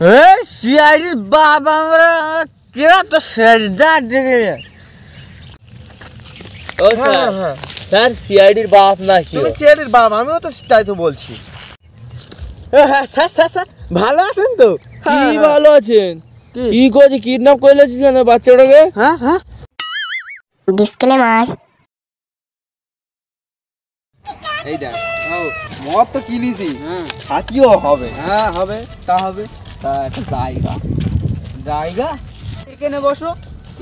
সিআইডির বাপ আমরা কেরা তো যা ডেকে ও স্যার স্যার সিআইডির বাপ না কি তুমি সিআইডির বাপ আমিও তো তাই তো বলছি স্যার স্যার স্যার ভালো আছেন তো কি ভালো আছেন কি করছে কিডন্যাপ করে লেছিস না বাচ্চাটাকে হ্যাঁ হ্যাঁ ডিসক্লেমার এই দেখ মদ তো কিনেছি খাতিও হবে হ্যাঁ হবে তা হবে তা একটা জায়গা জায়গা এখানে বসো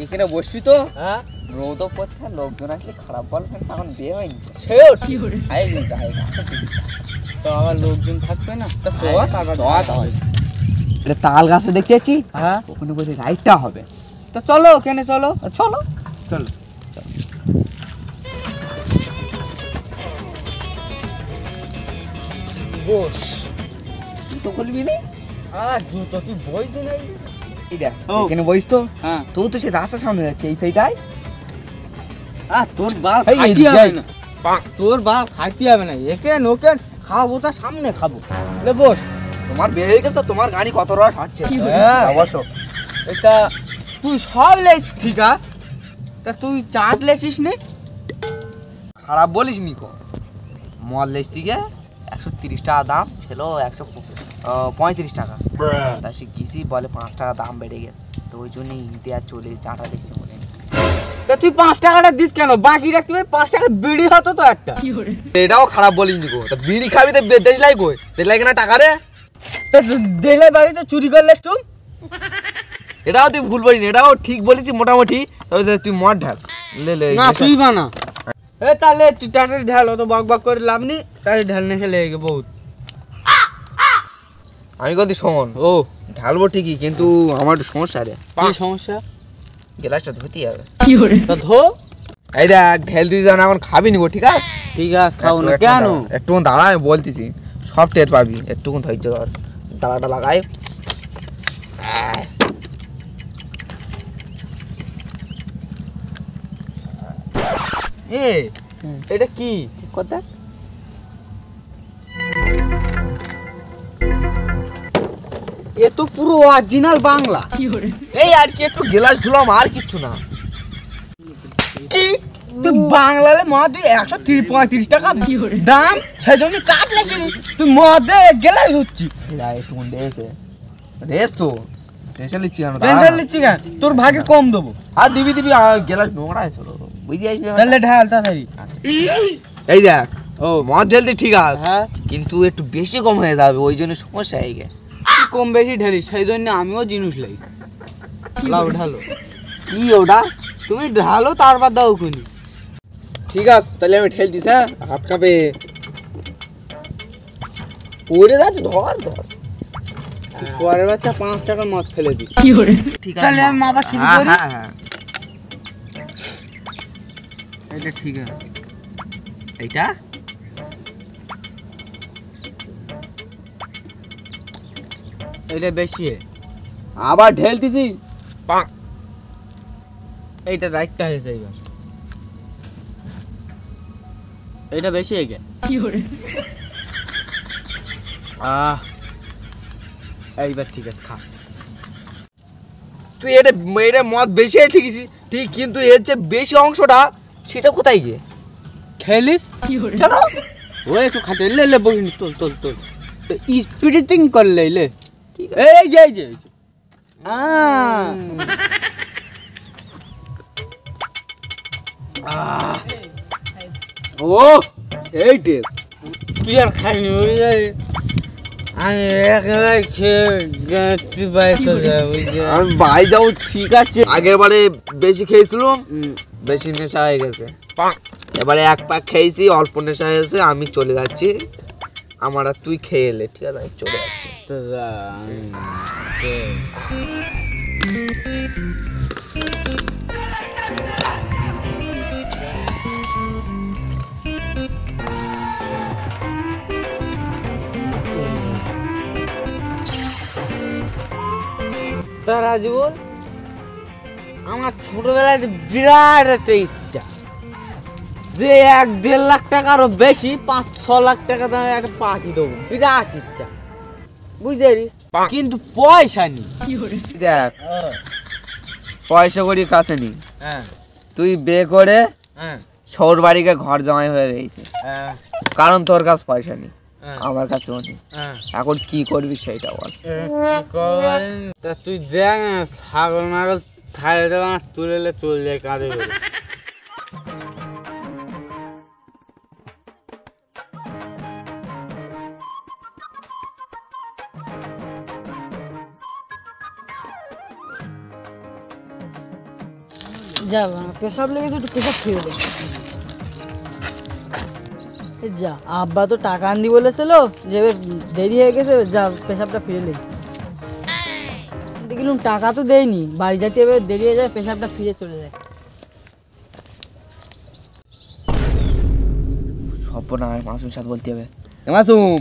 এখানে বসবি তো হ্যাঁ রোদ পথে লোকজন আসলে খারাপ বলবেন এখন বিয়ে হয়নি সেও ঠিক এই জায়গা তো আবার লোকজন থাকবে না তা এটা তাল গাছে দেখতে যাচ্ছি হ্যাঁ ওখানে বসে রাইটটা হবে তো চলো ওখানে চলো চলো চলো বস তো খুলবি না জুতো তুই বইস নাই এখানে বইস তো হ্যাঁ তুই তো সে রাস্তার সামনে যাচ্ছে এই সাইডটাই তোর বাল খাইতে হবে না তোর বাল খাইতে হবে না একেন ওকেন খাবো তার সামনে খাবো বস তোমার বিয়ে হয়ে গেছে তোমার গাড়ি কত রস হচ্ছে অবশ্য এটা তুই সব লেস ঠিক আছে তা তুই চাট লেছিস নি খারাপ বলিস নি কো মদ লেস থেকে 130 টাকা দাম ছিল 135 টাকা তা সে গেছি বলে 5 টাকা দাম বেড়ে গেছে তো ওই জন্য ইন্ডিয়া চলে চাটা দেখছি বলে তা তুই 5 টাকাটা দিস কেন বাকি রাখতে 5 টাকা বিড়ি হতো তো একটা এটাও খারাপ বলিস নি গো তা বিড়ি খাবি তো দেশ লাই কই দেশ লাই না টাকা রে তো দেশলাই বাড়িতে চুরি করলেস তুই এটাও তুই ভুল বলিস এটাও ঠিক বলিস মোটামুটি তুই মদ ঢাল না তুই বানা তাহলে তুই টাটা ঢাল তো বক বক করে লাভ নি তাই ঢাল নেশে লেগে গে বহুত আমি বলছি শোন ও ঢালবো ঠিকই কিন্তু আমার একটু সমস্যা রে কি সমস্যা গ্লাসটা ধুতে হবে কি করে তা ধো এই দেখ ঢেল দিস না এখন খাবি নি গো ঠিক আছে খাও না কেন একটু দাঁড়া আমি বলতেছি সব টের পাবি একটুকুন ধৈর্য ধর দাঁড়াটা লাগাই এটা কি ঠিক কথা এ তো পুরো অরিজিনাল বাংলা এই আজকে একটু গ্লাস ধুলাম আর কিছু না কি তুই বাংলালে মদ 135 টাকা দাম সেই জন্য কাটলেছি তুই মদে গেলাই হচ্ছি একটু রেস তো টেনশন লিচ্ছি কেন তোর ভাগে কম দেবো আর দিবি গেলাস নোংরা বুঝতে আসবি তাহলে ঢাল তাড়াতাড়ি এই দেখ ও মদ ঢেলতে ঠিক আছে হ্যাঁ কিন্তু একটু বেশি কম হয়ে যাবে ওই জন্য সমস্যা হয়ে গে কম বেশি ঢেলি সেই জন্য আমিও জিনিস লাই লাও ঢালো কি ওটা তুমি ঢালো তারপর দাও কোনি ঠিক আছে তাহলে আমি ঢেল দিস হ্যাঁ হাত কাঁপে পড়ে যাচ্ছে ধর পরের বাচ্চা 5 টাকার মদ ফেলে দি কি করে ঠিক আছে তাহলে আমি আবার শুরু করি হ্যাঁ হ্যাঁ এটা ঠিক আছে এইটা এটা বেশি আবার ঢেলতেছি এইটা রাইটটা হয়েছে এইবার এটা বেশি হয়ে গে কি করে এইবার ঠিক আছে খা তুই এটা মদ বেশি ঠিক কিন্তু এর যে বেশি অংশটা সেটা কোথায় গিয়ে খেলিস কেন ও একটু খাতে লে বসিনি তোল স্পিডিং করলে লে এই যে ও সেই টেস্ট তুই আর খাইনি আমি একেবারে আমি বাই যাও ঠিক আছে আগের বারে বেশি খেয়েছিলাম বেশি নেশা হয়ে গেছে এবারে এক পাক খেয়েছি অল্প নেশা হয়েছে আমি চলে যাচ্ছি আমার আর তুই খেয়ে এলে ঠিক আছে আমি চলে যাচ্ছি তারা জীবন আমার ছোটবেলায় বিরাট একটা ইচ্ছা যে 1-1.5 লাখ টাকারও বেশি 5-6 লাখ টাকা দামের একটা পার্টি দেবো বিরাট ইচ্ছা বুঝতে পারিস কিন্তু পয়সা নেই। দেখ পয়সা করি কাছে নি, তুই বে করে শহর বাড়িকে ঘর জামাই হয়ে গেছে, কারণ তোর কাছে পয়সা নেই, আমার কাছেও নেই। এখন কি করবি সেটা বল। তা তুই দেখ না, ছাগল মাগল খাইয়ে দেবো না, তুলে চলে যায় কাঁদে করে। যা পেশাব লেগেছে, একটু পেশাব খেয়ে দে। যা, আব্বা তো টাকা আনদি বলেছিল যে দেরি হয়ে গেছে, যা পেশাবটা ফিরে লে। দেখলাম টাকা তো দেয়নি, বাড়ি যাতে এবার দেরি হয়ে যায়, পেশাবটা ফিরে চলে যায়। সর্বনা মাসুম সাথে বলতে হবে। মাসুম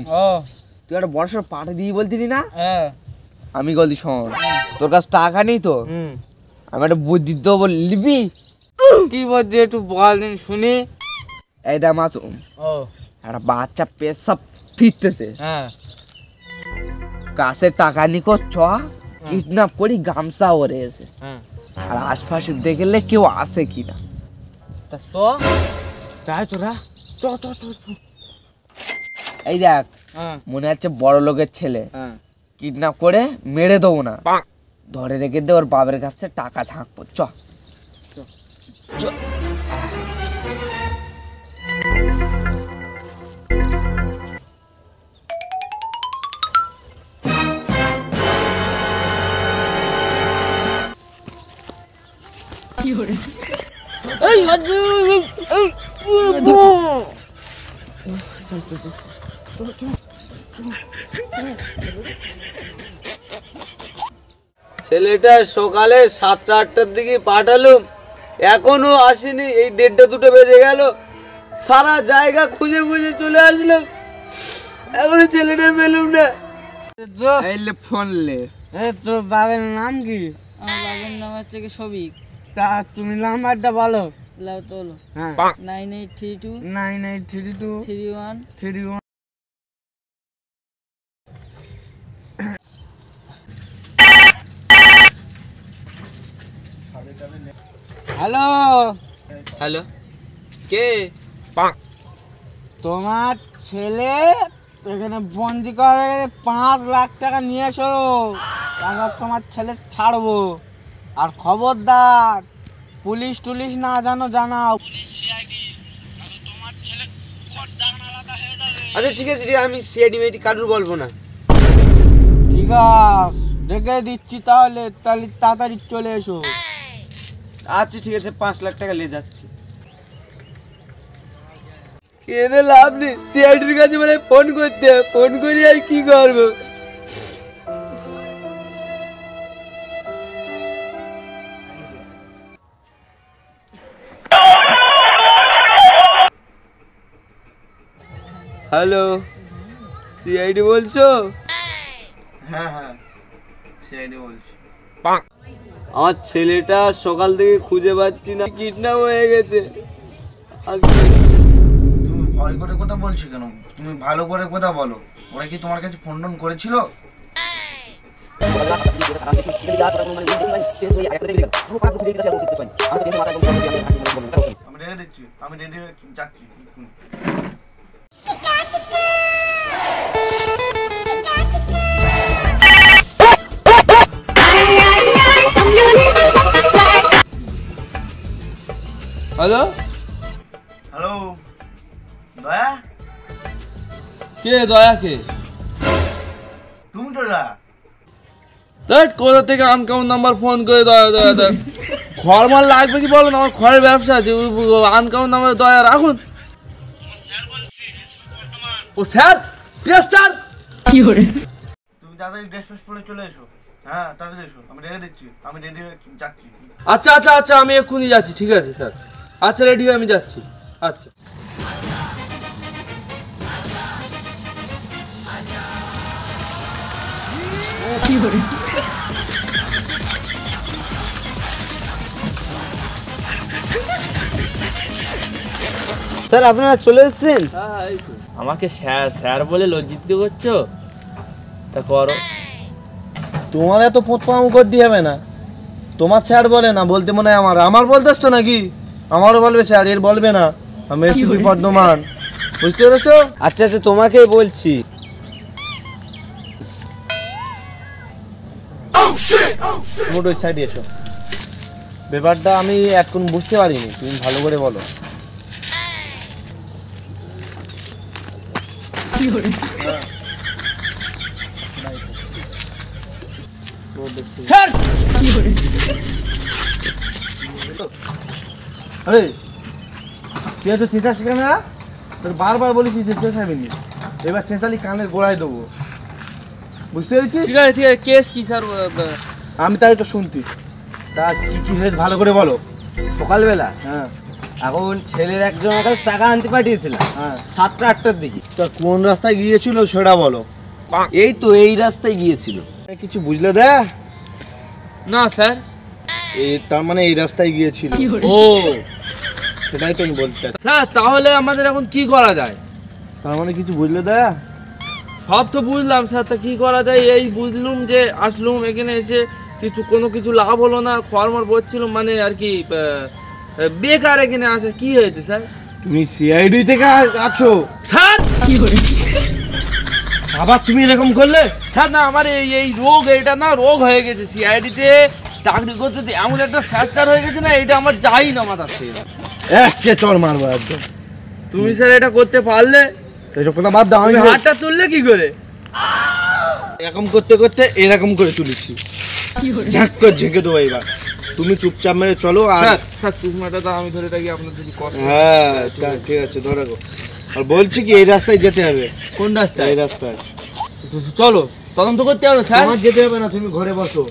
তুই একটা বড় সড় পাঠে দিয়ে বলতিলি না? আমি বলছি শোন, তোর কাছে টাকা নেই তো আমি একটা বুদ্ধি দেবো, লিবি? কি বলছি একটু বল দিন শুনি। এই দেখ মাসুম, একটা বাচ্চা পেশাব ফিরতেছে, কাছে টাকা নিকো চ কিডন্যাপ করি, গামছা ওরে এসে আর আশপাশে দেখলে কেউ আসে কিনা। তা তাই তোরা চ চ চ চ। এই দেখ মনে হচ্ছে বড় লোকের ছেলে, কিডন্যাপ করে মেরে দেবো না, ধরে রেখে দে, ওর বাবার কাছ থেকে টাকা ঝাঁকবো। চ চ। ছেলেটা সকালে 7টা-8টার দিকে পাঠালুম, এখনো আসেনি। এই 1:30-2টা বেজে গেল, সারা জায়গা খুঁজে খুঁজে চলে আসলাম, এখনো ছেলেটা পেলুম না। ফোন লে। তোর বাবার নাম কি? আমার বাবার নাম হচ্ছে কি সবিক। তা তুমি নাম্বারটা বলো। লাও তোলো, হ্যাঁ 9832 9832 31 31। হ্যালো হ্যালো, কে? তোমার ছেলে এখানে বন্দি করে 5 লাখ টাকা নিয়ে এসো, তারপর তোমার ছেলে ছাড়বো। আর খবরদার পুলিশ টুলিশ না জানাও। আচ্ছা ঠিক আছে, আমি সিআইডি মেডি কারুর বলবো না। ঠিক আছে, দেখে দিচ্ছি, তাহলে তাড়াতাড়ি চলে এসো। আচ্ছা ঠিক আছে, 5 লাখ টাকা নিয়ে যাচ্ছি। এতে লাভ নেই, সিআইডির কাছে মানে ফোন করতে, ফোন করি আর কি করবো। হ্যালো, সিআইডি বলছো? হ্যাঁ হ্যাঁ সিআইডি বলছি। আমার ছেলেটা সকাল থেকে খুঁজে পাচ্ছি না, কিডন্যাপ হয়ে গেছে। আর তুমি ভয় করে কথা বলছো কেন? তুমি ভালো করে কথা বলো। ওরা কি তোমার কাছে ফোন টোন করেছিল? আমি রেখে দিচ্ছি, আমি রেডি হয়ে যাচ্ছি। হ্যালো হ্যালো, দয়া? কে দয়া? কে তুমি তো দয়া? দেখ কোথা থেকে আনকাউন্ট নাম্বার ফোন করে দয়া দয়া দয়া। খড় মাল লাগবে কি বলো না, আমার খড়ের ব্যবসা আছে, আনকাউন্ট নাম্বার দয়া রাখুন। ও স্যার, ইয়েস স্যার। কি করে? তুমি তাড়াতাড়ি ড্রেস ফ্রেস পরে চলে এসো। হ্যাঁ তাড়াতাড়ি এসো, আমি রেখে দিচ্ছি, আমি রেডি হয়ে যাচ্ছি। আচ্ছা আচ্ছা আচ্ছা, আমি এক্ষুনি যাচ্ছি। ঠিক আছে স্যার, আচ্ছা রেডি হয়ে আমি যাচ্ছি। আচ্ছা কি করে? স্যার আপনারা চলে এসেছেন? আমাকে স্যার স্যার বলে লজ্জিত করছো? তা করো। তোমার এত পোতপাম করতে হবে না, তোমার স্যার বলে না, বলতে মনে হয় আমার বলতেছ তো নাকি? আমারও বলবে স্যার, এর বলবে না। আমি এসিপি পদ্মমান, বুঝতে পেরেছো? আচ্ছা আচ্ছা, তোমাকেই বলছি। মোট ওই সাইডে এসো। ব্যাপারটা আমি এখন বুঝতে পারিনি, তুমি ভালো করে বলো। স্যার আরে তুই এত চেঁচাস কেন? তোর বারবার বলেছি যে চেঁচাবিনি, এবার চেঁচালি কানের গোড়ায় দেবো, বুঝতে পেরেছিস? ঠিক আছে কেস কি স্যার? আমি তাই তো শুনতিস। তা কি হয়েছে ভালো করে বলো। সকালবেলা হ্যাঁ এখন ছেলের একজনের কাছে টাকা আনতে পাঠিয়েছিলাম, হ্যাঁ। 7টা 8টার দিকে। তা কোন রাস্তায় গিয়েছিল সেটা বলো। এই তো এই রাস্তায় গিয়েছিল। কিছু বুঝলে দে? না স্যার। তার মানে এই রাস্তায় গিয়েছিল। ও সেটাই তো আমি বলতে চাই। স্যার তাহলে আমাদের এখন কি করা যায়? তার মানে কিছু বুঝলে দে? সব তো বুঝলাম স্যার, তা কি করা যায়? এই বুঝলুম যে আসলুম এখানে এসে কোনো কিছু লাভ হলো না, খড়মড় পড়ছিল, মানে আর কি বেকার এখানে আসে। কি হয়েছে স্যার? তুমি সিআইডি থেকে আছো স্যার আবার তুমি এরকম করলে? স্যার না, আমার এই রোগ, এটা না রোগ হয়ে গেছে। সিআইডিতে চাকরি করতে তো এমন একটা স্যার হয়ে গেছে না, এটা আমার যাই না মাথার থেকে। কে চল মারবো একদম। তুমি স্যার এটা করতে পারলে? এসব কথা বাদ দাও। আমি হাতটা তুললে কি করে? এরকম করতে করতে এরকম করে তুলেছি, ঝাঁক করে ঝেঁকে দেবো এবার। তুমি চুপচাপ মেরে চলো। আর স্যার চুষমাটা তো আমি ধরে থাকি, আপনার যদি কষ্ট। হ্যাঁ ঠিক আছে, ধরে গো। আর বলছি কি, এই রাস্তায় যেতে হবে। কোন রাস্তায়? এই রাস্তায় চলো, তদন্ত করতে হবে স্যার। তোমার যেতে হবে না, তুমি ঘরে বসো।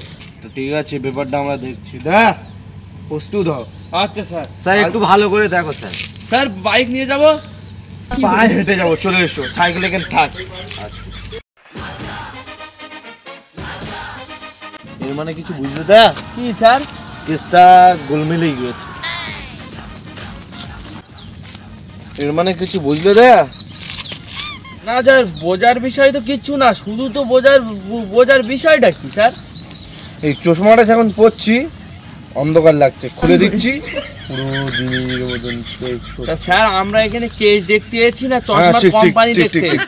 তো ঠিক আছে, ব্যাপারটা আমরা দেখছি। দেখ প্রস্তুত হও। আচ্ছা স্যার। স্যার একটু ভালো করে দেখো স্যার। স্যার বাইক নিয়ে যাবো? পায়ে হেঁটে যাবো, চলে এসো। সাইকেল এখানে থাক। আচ্ছা এর মানে কিছু বুঝলে দা? কি স্যার? কেসটা গোলমেলে গিয়েছে। এর মানে কিছু বুঝলে দা? না স্যার, বোঝার বিষয় তো কিচ্ছু না, শুধু তো বোঝার বিষয়টা কি স্যার? এই চশমাটা যখন পরছি অন্ধকার লাগছে, খুলে দিচ্ছি, পুরো দিনের মতন। তা স্যার আমরা এখানে কেস দেখতে এসেছি না হ্যাঁ, চশমার ঠিক, ঠিক, কোম্পানি ঠিক, দেখতে? ঠিক।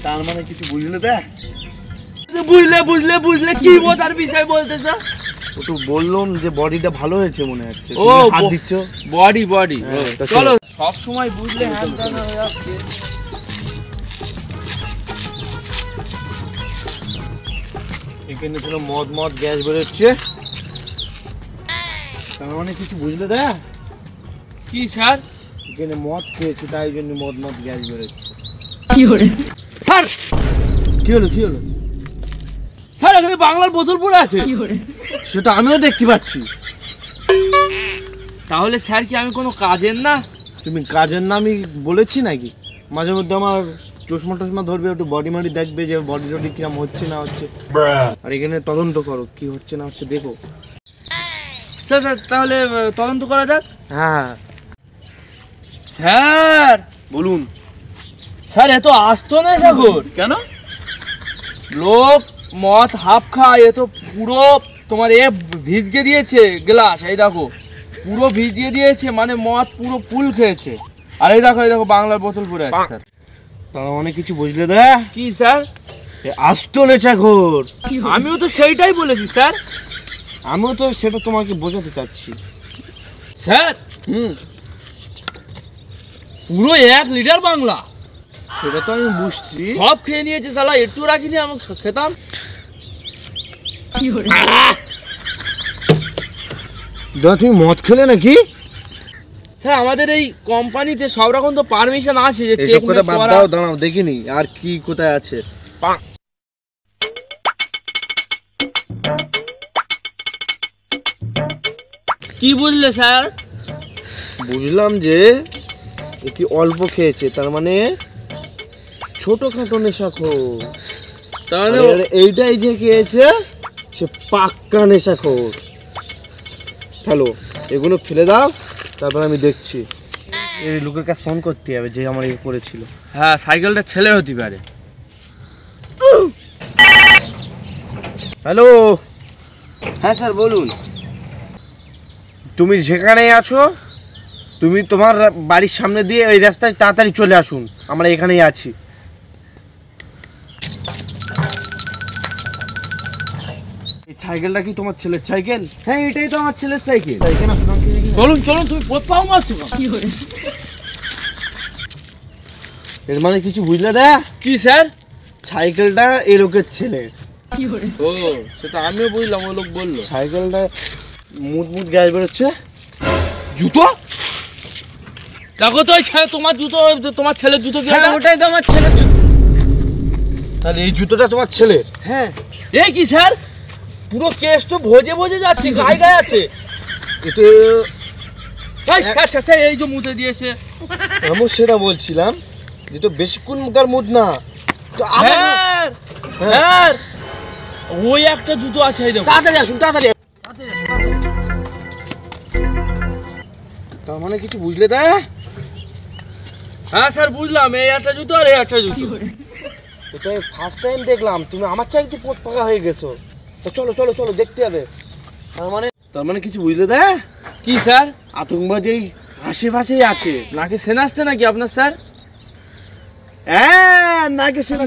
তার মানে কিছু বুঝলে দা? বুঝলে কি বোঝার বিষয় বলতেছ? একটু বললাম যে বডিটা ভালো হয়েছে মনে হচ্ছে। ও, তুমি হাত দিচ্ছ। বডি হ্যাঁ, তা চলো। সব সময় বুঝলে হ্যান ত্যান হয়ে যাচ্ছে। এখানে পুরো মদ গ্যাস বেরোচ্ছে। তার মানে কিছু বুঝলে দা? কি স্যার? এখানে মদ খেয়েছে, তাই জন্য মদ গ্যাস বেরোচ্ছে। স্যার কি হলো? স্যার এখানে বাংলার বোতল পড়ে আছে। সেটা আমিও দেখতে পাচ্ছি। তাহলে স্যার কি আমি কোনো কাজের না? তুমি কাজের নামই বলেছি নাকি? মাঝে মধ্যে আমার চশমা ধরবে, একটু বডি মাডি দেখবে যে বডি টডি কিরম হচ্ছে না হচ্ছে, আর এখানে তদন্ত করো কি হচ্ছে না হচ্ছে দেখো। স্যার তাহলে তদন্ত করা যাক। হ্যাঁ স্যার বলুন। স্যার এত আসতো না সাগর কেন? লোক মদ হাফ খায়, এ তো পুরো তোমার ভিজকে দিয়েছে গ্লাস। এই দেখো পুরো ভিজিয়ে দিয়েছে, মানে মদ পুরো ফুল খেয়েছে। আর এই দেখো বাংলার বোতল পড়ে আছে স্যার। তার অনেক কিছু বুঝলে দা? কি স্যার? আসতো নেশাখোর। আমিও তো সেইটাই বলেছি স্যার। আমিও তো সেটা তোমাকে বোঝাতে চাচ্ছি। স্যার পুরো 1 লিটার বাংলা সেটা তো আমি বুঝছি। সব খেয়ে নিয়েছে শালা, একটু রাখিনি আমি খেতাম। তুমি মদ খেলে নাকি? স্যার আমাদের এই কোম্পানিতে সব রকম তো পারমিশন আছে যে এসব চেক কথা বাদ দাও, দাঁড়াও দেখিনি আর কি কোথায় আছে। কি বুঝলে স্যার? বুঝলাম যে এটি অল্প খেয়েছে, তার মানে ছোটখাটো নেশাখোর। তাহলে আর এইটাই যে খেয়েছে সে পাক্কা নেশাখোর। হ্যালো, এগুলো ফেলে দাও, তারপর আমি দেখছি। এই লোকের কাছে ফোন করতে হবে যে আমার এই করেছিল। হ্যাঁ সাইকেলটা ছেলে হতে পারে। হ্যালো, হ্যাঁ স্যার বলুন। তুমি যেখানে আছো তুমি তোমার বাড়ির সামনে দিয়ে এই রাস্তায় তাড়াতাড়ি চলে আসুন, আমরা এখানেই আছি। এই সাইকেলটা কি তোমার ছেলের সাইকেল? হ্যাঁ এটাই তো আমার ছেলের সাইকেল। এখানে আসুন, চলুন চলুন, তুমি পাও মারছো এর মানে কিছু বুঝলে না? কি স্যার? সাইকেলটা এই লোকের ছেলের। ও সেটা আমিও বুঝলাম, ও লোক বললো। সাইকেলটা মুদ মুদ গ্যাস বেরোচ্ছে। জুতো? দেখো তো তোমার জুতো, তোমার ছেলের জুতো কি? হ্যাঁ ওটাই তো আমার ছেলের জুতো। তাহলে এই জুতোটা তোমার ছেলের? হ্যাঁ। এই কি স্যার, পুরো কেস তো ভোজে ভোজে যাচ্ছে, গায়ে গায়ে আছে। এতে আচ্ছা এই যে মুতে দিয়েছে। আমি সেটা বলছিলাম যে তো বেশিক্ষণকার মুদ না তো স্যার স্যার ওই একটা জুতো আছে, এই দেখো। তাড়াতাড়ি আসুন, তাড়াতাড়ি। তার মানে কিছু বুঝলে তা? হ্যাঁ স্যার বুঝলাম, এই একটা জুতো আর এই একটা জুতো। এটা ফার্স্ট টাইম দেখলাম, তুমি আমার চাইতে পোত পাকা হয়ে গেছো। তো চলো চলো চলো, দেখতে হবে। তার মানে কিছু বুঝলে তা? কি স্যার? আতঙ্কবাদী আশেপাশেই আছে। নাকি সেনা আসছে নাকি আপনার স্যার? হ্যাঁ নাকি সেনা,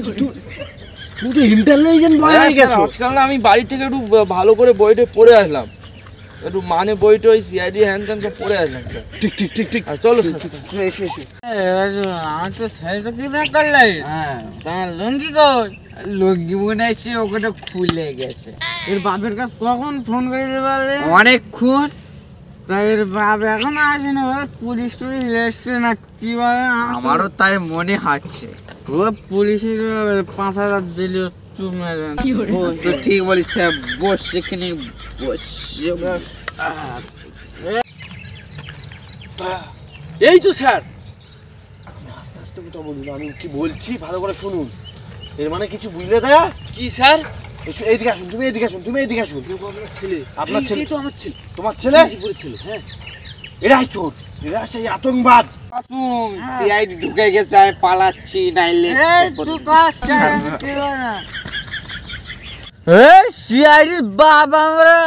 তুমি তো ইন্টেলিজেন্ট বয় হয়ে গেছো। আজকাল না আমি বাড়ি থেকে একটু ভালো করে বইটা পড়ে আসলাম, একটু মানে বইটা ওই সিআইডি হ্যান ত্যান সব পড়ে আসলাম। ঠিক ঠিক ঠিক ঠিক। আর চলো স্যার। এসো এসো। আমার তো ছেলে কি না করলে? হ্যাঁ তোমার লুঙ্গি কই? লুঙ্গি মনে আছে ওখানে খুলে গেছে। এর বাপের কাছে কখন ফোন করে দেবে? অনেকক্ষণ। তাই এর বাপ এখনো আসেনি, পুলিশ টুলিশ এসছে না কি বলে? আমারও তাই মনে হচ্ছে। ও পুলিশের 5,000 দিল চুপ না যান। তো ঠিক বলিস, বস সেখানে বস। এই তো স্যার। আস্তে আস্তে কথা বলুন, আমি কি বলছি ভালো করে শুনুন। এর মানে কিছু বুঝলে দয়া? কি স্যার? এইদিকে আসুন, তুমি এইদিকে আসুন, তুমি এইদিকে আসুন। আপনার ছেলে। আপনার ছেলে তো আমার ছেলে। তোমার ছেলে? ছেলে হ্যাঁ। এরাই চোর, এরা সেই আতঙ্কবাদ। সিআইডি ঢুকে গেছে, আমি পালাচ্ছি নাইলে। সিআইডির বাপ আমরা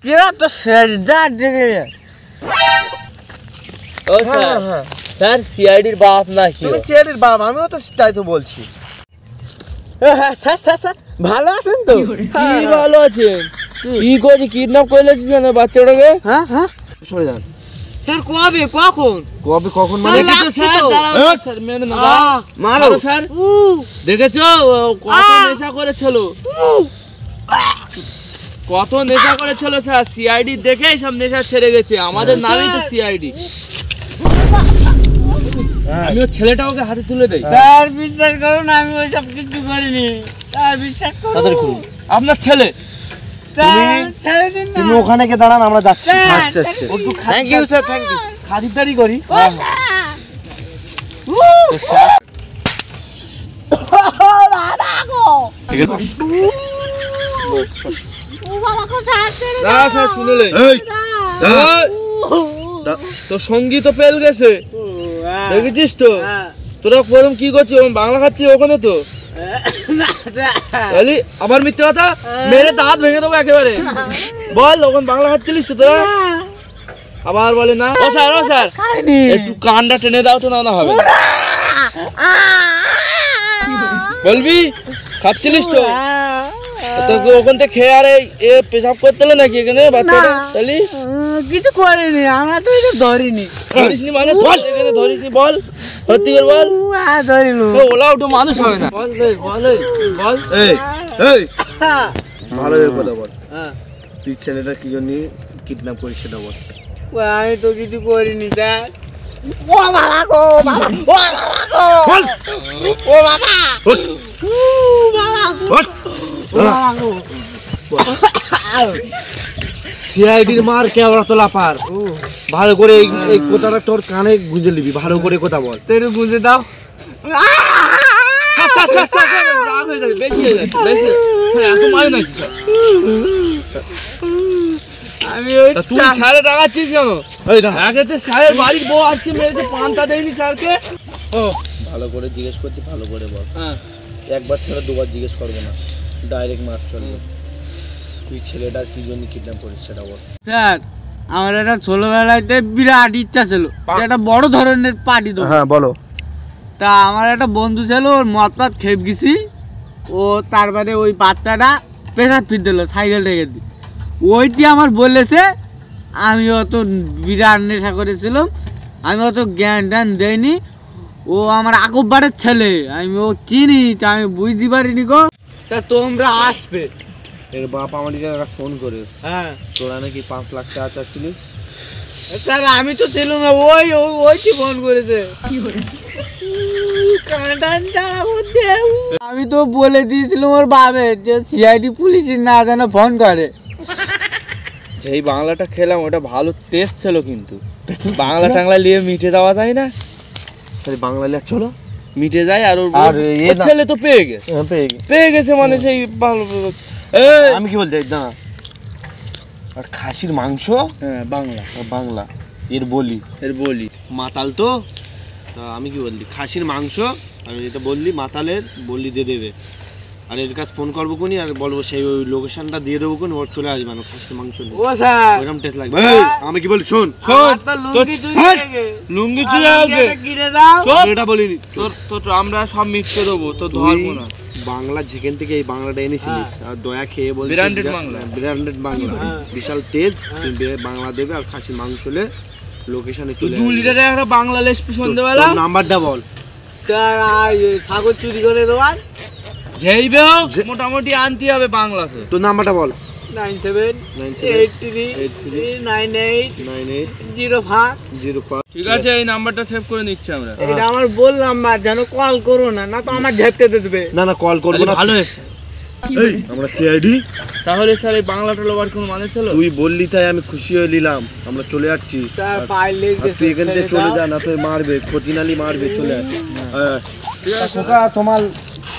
কেরা তো সেজদা ঢেকে। ও স্যার, স্যার সিআইডির বাপ নাকি? তুমি সিআইডির বাপ, আমিও তো তাই তো বলছি। হ্যাঁ স্যার স্যার স্যার ভালো আছেন তো? কি ভালো আছেন? কি করে কিডন্যাপ করে লেছিস কেন বাচ্চাটাকে? হ্যাঁ হ্যাঁ সরে যান। স্যার কবে কখন? কবে কখন মানে? দেখেছো স্যার? দাঁড়াও স্যার, মেরে না দাঁড়াও। মারো স্যার। দেখেছো কত নেশা করেছিল? কত নেশা করেছিল স্যার, সিআইডি দেখে সব নেশা ছেড়ে গেছে। আমাদের নামই তো সিআইডি। আমি ওর ছেলেটা ওকে হাতে তুলে দেই। স্যার বিশ্বাস করুন, আমি ওই সব কিছু করিনি। স্যার বিশ্বাস করুন। তাদের করুন। আপনার ছেলে। তুমি ওখানে গিয়ে দাঁড়ান, আমরা যাচ্ছি। আচ্ছা আচ্ছা, thank you sir, thank you. খাতিরদারি করি। স্যার শুনলে তো সঙ্গী তো পেল গেছে, দেখেছিস তো? তোরা প্রথম কি করছিস? বাংলা খাচ্ছিস ওখানে তো? আবার মিথ্যে কথা, মেরে দাঁত ভেঙে দেবো একেবারে। বল ওখানে বাংলা খাচ্ছিলিস তো তোরা? আবার বলে না। ও স্যার, ও স্যার একটু কানটা টেনে দাও তো, না হবে। বলবি খাচ্ছিলিস তো? তোকে ওখান থেকে খেয়ে আর এ পেশাব করতে হলো নাকি এখানে বাচ্চাটা? তাহলে কিছু করিনি, আমরা তো এটা ধরিনি। ধরিসনি মানে? বল এখানে ধরিসনি, বল সত্যি করে বল। ধরিনি। ওলা ওটা মানুষ হবে না। বল বল বল। এই এই ভালো কথা বল। তুই ছেলেটা কি জন্য কিডন্যাপ করিস সেটা বল। আমি তো কিছু করিনি স্যার। সিআইডির মার কে ওরা তো লাপার। ভালো করে এই কথাটা তোর কানে গুঁজে নিবি, ভালো করে কথা বল। তুই বুঝে দাও। রাগ হয়ে যাবে, বেশি হয়ে যাচ্ছে, বেশি এত মারে নাকি? আমি ওই তুই স্যারে রাগাচ্ছিস কেন? আগে তো স্যারের বাড়ির বউ আজকে মেরেছে, পান্তা দেয়নি স্যারকে। ও ভালো করে জিজ্ঞেস করতে, ভালো করে বল। হ্যাঁ একবার ছাড়া দুবার জিজ্ঞেস করবো না, ডাইরেক্ট মার চলবে। তুই ছেলেটার কি জন্য কিডন্যাপ করিস সেটা বল। স্যার আমার একটা ছোটবেলাতে বিরাট ইচ্ছা ছিল যে একটা বড় ধরনের পার্টি দেবো। হ্যাঁ বলো। তা আমার একটা বন্ধু ছিল, ওর মদ পাত খেপ গেছি, ও তারপরে ওই বাচ্চাটা পেশাব ফির দিল সাইকেল থেকে দিয়ে, ওইটি আমার বলেছে। আমি অত বিরাট নেশা করেছিলাম, আমি অত জ্ঞান ট্যান দেয়নি। ও আমার আকববারের ছেলে, আমি ও চিনি, তা আমি বুঝতে পারিনি গো। তা তোমরা আসবে। এর বাপ আমার কাছে ফোন করে, হ্যাঁ তোরা নাকি 5 লাখ টাকা চাচ্ছিলিস। স্যার আমি তো ছিলাম না, ওই কি ফোন করেছে। আমি তো বলে দিয়েছিলাম ওর বাবে যে সিআইডি পুলিশ না যেন ফোন করে। যেই বাংলাটা খেলাম ওটা ভালো টেস্ট ছিল, কিন্তু বাংলা টাংলা নিয়ে মিটে যাওয়া যায় না? তাহলে বাংলা লেখ চলো, মিটে যায়। আর ওর এ ওর না- ছেলে তো পেয়ে গেছে, পেয়ে গেছে মানে সেই ভালো। আমি কি বলতে না, আর খাসির মাংস, হ্যাঁ বাংলা, বাংলা এর বলি, এর বলি মাতাল তো। তা আমি কি বললি, খাসির মাংস আমি যেটা বললি মাতালের বললি দিয়ে দেবে। আর এর কাছে ফোন করবো কোনি, আর বলবো সেই ওই লোকেশনটা দিয়ে দেবো কোন, ওর চলে আসবে না খাসির মাংস নিয়ে। ও স্যার ওইরকম টেস্ট লাগবে। আমি কি বলি শোন, লুঙ্গি লুঙ্গি চুরি হবে, কিনে দাও। এটা বলিনি তোর আমরা সব মিক্সে দেবো, তো ধরবো না। বাংলা যেখান থেকে এই বাংলাটা এনেছিলিস, আর দয়া খেয়ে বল Branded বাংলা। ব্র্যান্ডেড বাংলা, বিশাল তেজ। বাংলা দেবে আর খাসির মাংস হলে লোকেশনে চলে 2 লিটারের একটা বাংলা লেসপি সন্ধ্যেবেলা। নাম্বারটা বল। স্যার ছাগল চুরি করে দেওয়ার যেই বে হোক মোটামুটি আনতে হবে বাংলাতে। তোর নাম্বারটা বল। 97839805। ঠিক আছে, এই নাম্বারটা সেভ করে নিচ্ছি আমরা। এটা আমার বল নাম্বার, যেন কল করো না, না তো আমার ঝেপতে দেবে। না না কল করবো না, ভালো হয়েছে। এই আমরা সিআইডি। তাহলে স্যার এই বাংলাটা লোবার কোনো মানে ছিল? তুই বললি তাই আমি খুশি হয়ে নিলাম, আমরা চলে যাচ্ছি। স্যার পাইলে আর তুই এখান থেকে চলে যা, না তুই মারবে, খতিনালি মারবে, চলে আয়। খোকা তোমার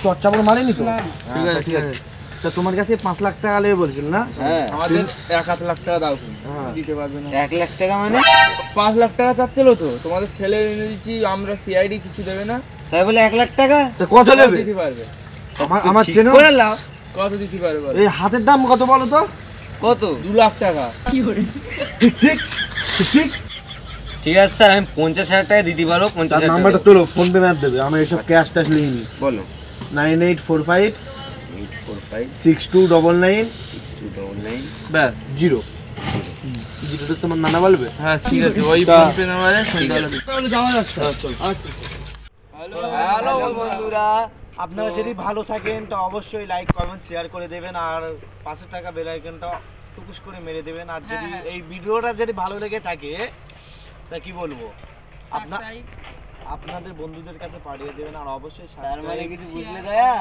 চচ্চাপড় মারেনি তো? ঠিক আছে, ঠিক আছে। তা তোমার কাছে 5 লাখ টাকা লেগে বলছিল না? হ্যাঁ, আমাদের 1 লাখ টাকা দাও। দিতে পারবে না। 1 লাখ টাকা মানে 5 লাখ টাকা চাচ্ছিল তো, তোমাদের ছেলে এনে দিচ্ছি আমরা, সিআইডি কিছু দেবে না। তাই বলে 1 লাখ টাকা তা কত নেবে? দিতে পারবে? আমার চেনো? করে লাও। কত দিতে পারবে বলো? এই হাতের দাম কত বলো তো? কত? 2 লাখ টাকা। ঠিক ঠিক ঠিক ঠিক। ঠিক আছে স্যার, আমি 50,000 টাকা দিতে পারবো। তার 50,000 নাম্বারটা তোলো, ফোন পে ম্যাপ দেবে, আমি এসব ক্যাশ ট্যাশ লিখিনি। বলো। 9845 845 6299 6299 ব্যাস। 0। জিরোটা তোমার নানা বলবে? হ্যাঁ ঠিক আছে, ওই ফোন পে নাম্বারে তাহলে যাওয়া যাচ্ছে। আচ্ছা। হ্যালো বন্ধুরা, আপনারা যদি ভালো থাকেন তো অবশ্যই লাইক কমেন্ট শেয়ার করে দেবেন, আর পাশে থাকা বেল আইকনটা টুকুস করে মেরে দেবেন। আর যদি এই ভিডিওটা যদি ভালো লেগে থাকে তা কি বলবো, আপনাদের বন্ধুদের কাছে পাঠিয়ে দেবেন, আর অবশ্যই সাবস্ক্রাইব। কিছু বুঝলে দয়া।